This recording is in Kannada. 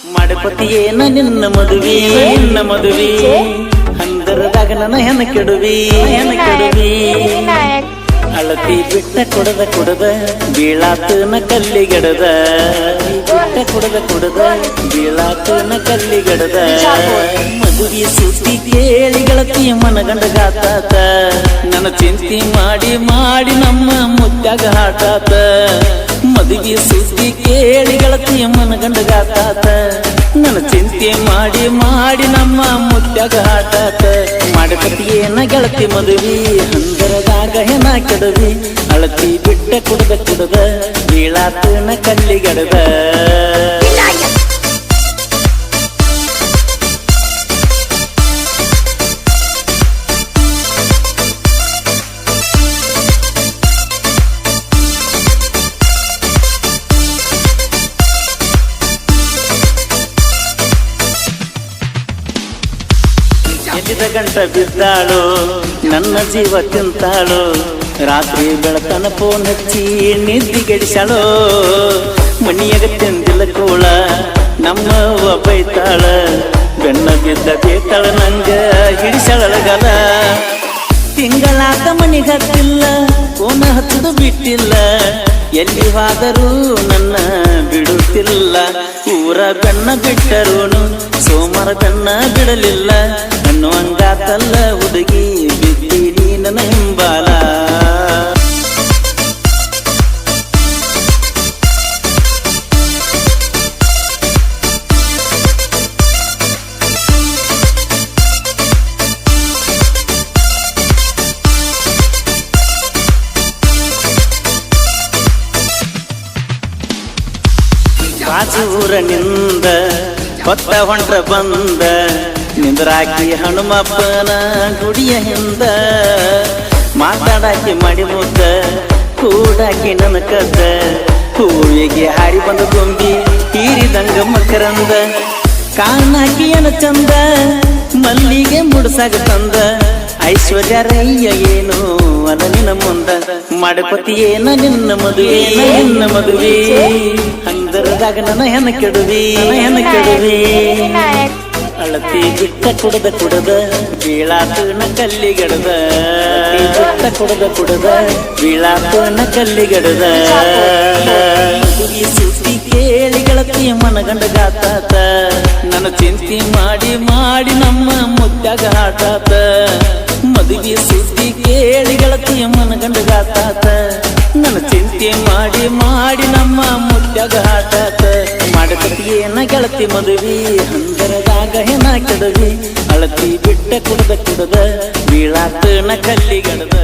ಮಾಡಪತಿಯೇನ ನಿನ್ನ ಮದುವೆ ಹಂದರದಾಗ ನನ್ನ ಹೆಣ ಕೆಡುವಿ ಅಳತಿ ಬಿಟ್ಟ ಕುಡದ ಬೀಳಾತನ ಕಲ್ಲಿಗಡದ ಬಿಟ್ಟ ಕುಡದ ಬೀಳಾತನ ಕಲ್ಲಿಗಡದ ಮದುವೆ ಸುದ್ದಿ ಕೇಳಿ ಗೆಳತಿಯ ಮನಗಂಡಗಾತಾತ ನನ್ನ ಚಿಂತೆ ಮಾಡಿ ನಮ್ಮ ಮುತ್ಯಾಗ ಹಾಟಾತ ಮದುವೆ ಸುದ್ದಿ ಕೇಳಿ ಗೆಳತಿಯ ಮನಗಂಡಗಾತಾತ ನನ್ನ ಚಿಂತೆ ಮಾಡಿ ನಮ್ಮ ಮುತ್ಯಾಗ ಹಾಟಾತ ಮಾಡಕತಿಯೇನ ಗೆಳತಿ ಮದುವೆ ಹಂದರದಾಗ ಹೆಣ ಕೆಡವಿ ಅಳತಿ ಬಿಟ್ಟ ಕುಡದ ಬೀಳಾತನ ಕಲ್ಲಿಗಡದ ಎಲ್ಲಿದ ಗಂಟ ಬಿದ್ದಾಳು ನನ್ನ ಜೀವ ತಿಂತಾಳು ರಾತ್ರಿ ಬೆಳತನ ಫೋನ್ ಹಚ್ಚಿ ನಿದ್ದಿಗೆಡಿಸಾಳು ಮನಿಯಾಗ ತಿಂದಿಲ್ಲ ಕೋಳ ನಮ್ಮವ್ವ ಬೈತಾಳ ಬೆನ್ನ ಬಿದ್ದ ಬೇತಾಳ ನಂಗ ಹಿಡಿಸಳಗಲ ತಿಂಗಳಾದ ಮನಿಗೆ ಹತ್ತಿಲ್ಲ ಫೋನ್ ಹಚ್ಚದು ಬಿಟ್ಟಿಲ್ಲ ಎಲ್ಲಿ ಹೋದರೂ ನನ್ನ ಬಿಡುತ್ತಿಲ್ಲ ಊರ ಬೆನ್ನ ಬಿಟ್ಟರುನು ಸೋಮರ ಬೆನ್ನ ಬಿಡಲಿಲ್ಲ ಅನ್ನುವಂಗಾತಲ್ಲ ಹುಡುಗಿ ಬಿದ್ದಿ ನನ್ನ ಹಿಂಬಾಲ ಬಾಜೂರನಿಂದ ಹೊತ್ತ ಹೊಂಟ್ರ ಬಂದ ನಿಂದ್ರಾಕಿ ಹನುಮಪ್ಪನ ಗುಡಿಯ ಹಿಂದ ಮಾತಾಡಾಕಿ ಮಾಡಿ ಮುದ್ದ ಕೂಡಾಕಿ ನನ್ನ ಕದ್ದ ಹೂವಿಗೆ ಹಾರಿ ಬಂದ ಗೊಂಬಿ ಹೀರಿದಂಗ ಮಕರಂದ ಕಾಣಾಕಿಯನ ಚಂದ ಮಲ್ಲಿಗೆ ಮುಡ್ಸಾಗ ತಂದ ಐಶ್ವರ್ಯ ರಯ್ಯ ಏನು ಅಲ್ಲ ನಿನ್ನ ಮುಂದ ಮಾಡಪತಿಯೇನ ನಿನ್ನ ಮದುವೆ ಹಂದರದಾಗ ನನ್ನ ಹೆಣ ಕೆಡುವಿ ಅಳತಿ ಬಿಟ್ಟ ಕುಡದ ಬೀಳಾತನ ಕಲ್ಲಿಗಡದ ಕುಡದ ಬೀಳಾತನ ಕಲ್ಲಿಗಡದ ಸುದ್ದಿ ಕೇಳಿ ಗೆಳತಿಯ ಮನಗಂಡಗಾತಾತ ನನ್ನ ಚಿಂತೆ ಮಾಡಿ ನಮ್ಮ ಮುತ್ಯಾಗ ಹಾಟಾತ ಮದುವೆ ಸುದ್ದಿ ಕೇಳಿ ಗೆಳತಿಯ ಮನಗಂಡಗಾತಾತ ನನ್ನ ಚಿಂತೆ ಮಾಡಿ ನಮ್ಮ ಮುತ್ಯಾಗ ಹಾಟಾತ ಮಾಡಕತಿಯೇನ ಗೆಳತಿ ಮದುವೆ ಹಂದರದಾಗ ಹೆಣ ಕೆಡವಿ ಅಳತಿ ಬಿಟ್ಟ ಕುಡದ ಬೀಳಾತನ ಕಲ್ಲಿಗಡದ